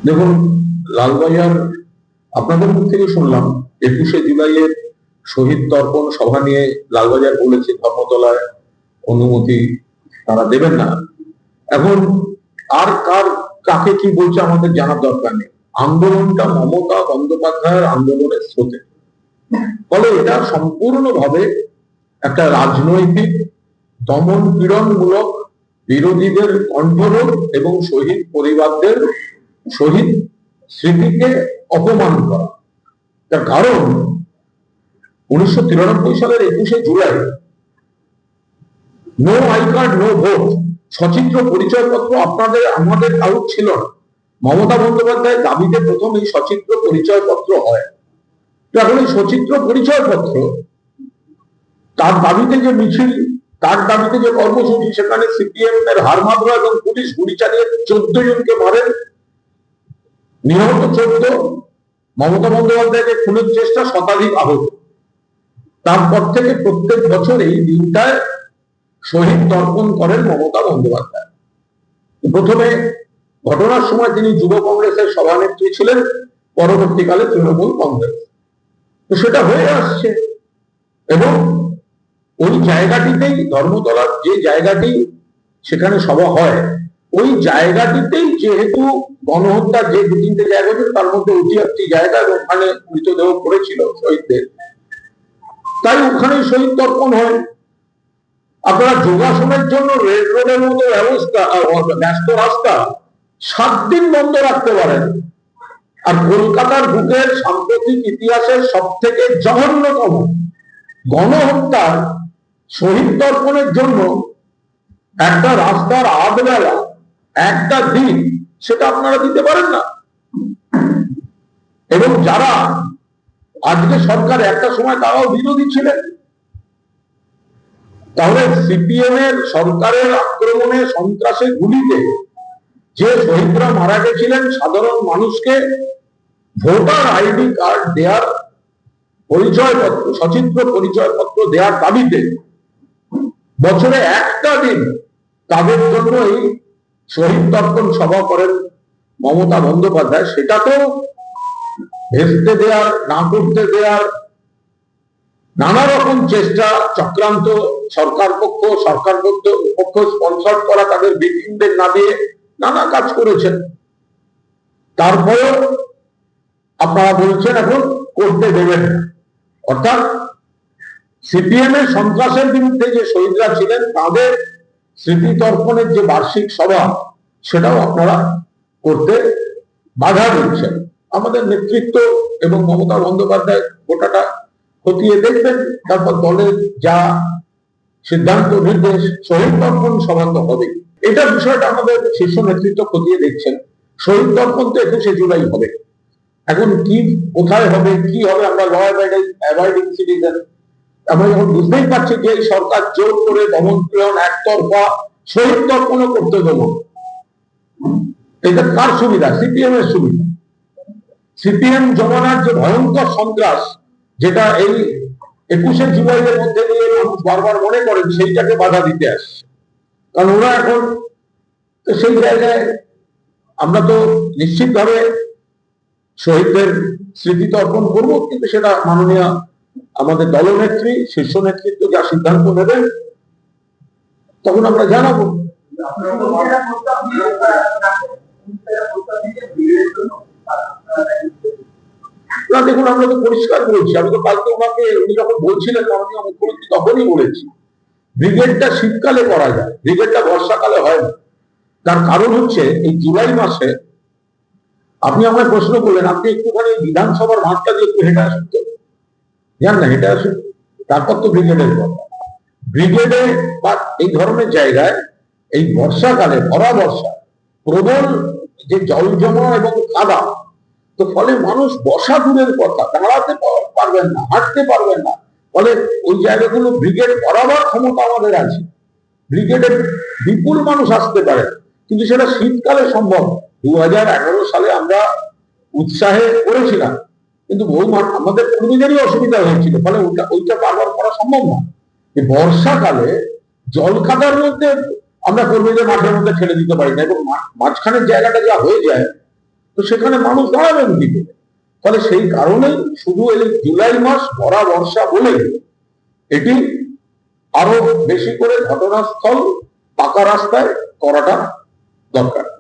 দেখুন, লালবাজার আপনাদের মুখ থেকে শুনলাম 21শে জুলাইয়ের শহীদ তর্পণ সভা নিয়ে লালবাজার বলেছে ধর্মতলায় অনুমতি তারা দেবেন না। এখন আর কাকে কি বলছে আমাদের জানার দরকার নেই। আন্দোলনটা মমতা বন্দ্যোপাধ্যায়ের আন্দোলনের স্রোতে, ফলে এটা সম্পূর্ণভাবে একটা রাজনৈতিক দমন পীড়নমূলক, বিরোধীদের কণ্ঠরোধ এবং শহীদ পরিবারদের শহীদ স্মৃতিকে অপমান করা। তার কারণ 1993 সালের 21শে July no I card no vote, সচিত্র পরিচয়পত্র আপনাদের আমাদের কারোর ছিল না। মমতা বন্দ্যোপাধ্যায়ের দাবিতে প্রথম এই সচিত্র পরিচয়পত্র হয়। এখন এই সচিত্র পরিচয়পত্র, তার দাবিতে যে মিছিল, তার দাবিতে যে কর্মসূচি, সেখানে সিপিএম এর হারমাত্রা এবং পুলিশ গুলি চালিয়ে 14 জনকে মারেন, নিহত 14, মমতা বন্দ্যোপাধ্যায়কে খুনের চেষ্টা, শতাধিক আহত। তারপর থেকে প্রত্যেক বছর এই দিনটায় শহীদ তর্পণ করেন মমতা বন্দ্যোপাধ্যায়। প্রথমে ঘটনার সময় তিনি যুব কংগ্রেসের সভানেত্রী ছিলেন, পরবর্তীকালে তৃণমূল কংগ্রেস। তো সেটা হয়ে আসছে এবং ওই জায়গাটিতেই, ধর্মতলার যে জায়গাটি সেখানে সভা হয়, ওই জায়গাটিতেই যেহেতু গণহত্যার যে 2-3টে জায়গা ছিল, তার মধ্যে অতি একটি জায়গা এবং ওখানে মৃতদেহ পড়েছিল শহীদদের, তাই ওখানেই শহীদ তর্পণ হয়। আপনারা যোগাসনের জন্য রেড রোডের মতো ব্যবস্থা, ব্যস্ত রাস্তা 7 দিন বন্ধ রাখতে পারেন, আর কলকাতার বুকের সাম্প্রতিক ইতিহাসের সব থেকে জঘন্যতম গণহত্যার শহীদ তর্পণের জন্য একটা রাস্তার আধবেলা একটা দিন সেটা আপনারা দিতে পারেন না। এবং যারা আজকে সরকার, একটা সময় তারাও বিরোধী ছিলেন, তাহলে সিপিএম এর সরকারের আক্রমণে, সন্ত্রাসে, গুলিতে যে শহীদরা মারা গেছিলেন, সাধারণ মানুষকে ভোটার আইডি কার্ড দেওয়ার, পরিচয়পত্র, সচিত্র পরিচয়পত্র দেওয়ার দাবিতে বছরে একটা দিন তাদের জন্য এই শহীদ তর্পণ সভা করেন মমতা বন্দ্যোপাধ্যায়। সেটা তো ভেস্তে দেওয়ার, না করতে দেওয়ার নানা রকম চেষ্টা, চক্রান্ত, সরকার পক্ষ স্পন্সর করা, তাদের ভিকটিমদের না দিয়ে নানা কাজ করেছেন। তারপরেও আপনারা বলছেন এখন করতে দেবেন না। অর্থাৎ সিপিএম এর সন্ত্রাসের বিরুদ্ধে যে শহীদরা ছিলেন, তাদের স্মৃতি তর্পণের যে বার্ষিক সভা, সেটাও আপনারা করতে বাধা দিচ্ছেন। আমাদের নেতৃত্ব এবং মমতা বন্দ্যোপাধ্যায় গোটাটা খতিয়ে দেখবেন, তারপর দলের যা সিদ্ধান্ত, নির্দেশ, শহীদ তর্পণ সভা তো হবে। এটা বিষয়টা আমাদের শীর্ষ নেতৃত্ব খতিয়ে দেখছেন। শহীদ তর্পণ তো 21শে জুলাই হবে। এখন কি, কোথায় হবে, কি হবে, আমরা ল অ্যাবাইডিং সিটিজেন, আমরা যখন বুঝতেই পারছি যে এই সরকার জোর করে, দমন পীড়ন, একতরফা শহীদ তর্পণও করতে দেবো, এটা কার সুবিধা? সিপিএম এর সুবিধা। সিপিএম জমানার যে ভয়ঙ্কর সন্ত্রাস, যেটা এই 21শে জুলাইয়ের মধ্যে দিয়ে মানুষ বারবার মনে করেন, সেইটাকে বাধা দিতে আসছে। কারণ ওরা এখন সেই জায়গায়, আমরা তো নিশ্চিতভাবে শহীদদের স্মৃতি তর্পণ করবো, কিন্তু সেটা মাননীয় আমাদের দলনেত্রী, শীর্ষ নেতৃত্ব যা সিদ্ধান্ত নেবেন তখন আমরা জানাবো। না দেখুন, আমরা তো পরিষ্কার বলছি, আমি তো কালকে ওনাকে, উনি যখন বলছিলেন মাননীয় মুখ্যমন্ত্রী, তখনই বলেছি ব্রিগেডটা শীতকালে করা যায়, ব্রিগেডটা বর্ষাকালে হয় না। তার কারণ হচ্ছে এই জুলাই মাসে, আপনি আমায় প্রশ্ন করলেন, আপনি একটুখানি বিধানসভার মাঠটা দিয়ে একটু হেঁটে আসুন, তো জান না, হেঁটে আসুন, তারপর তো ব্রিগেডের কথা। ব্রিগেডে বা এই ধরনের জায়গায় এই বর্ষাকালে, ভরা বর্ষা, প্রবল যে জল জমা এবং কাদা, তো ফলে মানুষ বসা দূরের কথা, দাঁড়াতে পারবেন না, হাঁটতে পারবেন না। ফলে ওই জায়গাগুলো ব্রিগেড বরাবর ক্ষমতা আমাদের আছে, ব্রিগেডের বিপুল মানুষ আসতে পারে, কিন্তু সেটা শীতকালে সম্ভব। 2011 সালে আমরা উৎসাহে করেছিলাম, কিন্তু আমাদের কর্মীদেরই অসুবিধা হয়েছিল, ফলে ওইটা বারবার করা সম্ভব না। বর্ষাকালে জল খাদার মধ্যে আমরা কর্মীদের মাঠের মধ্যে ছেড়ে দিতে পারি না, এবং মাঝখানের জায়গাটা যা হয়ে যায়, তো সেখানে মানুষ দাঁড়াবেন কি করে? ফলে সেই কারণেই শুধু এই জুলাই মাস ভরা বর্ষা বলে এটি আরো বেশি করে ঘটনাস্থল পাকা রাস্তায় করাটা দরকার।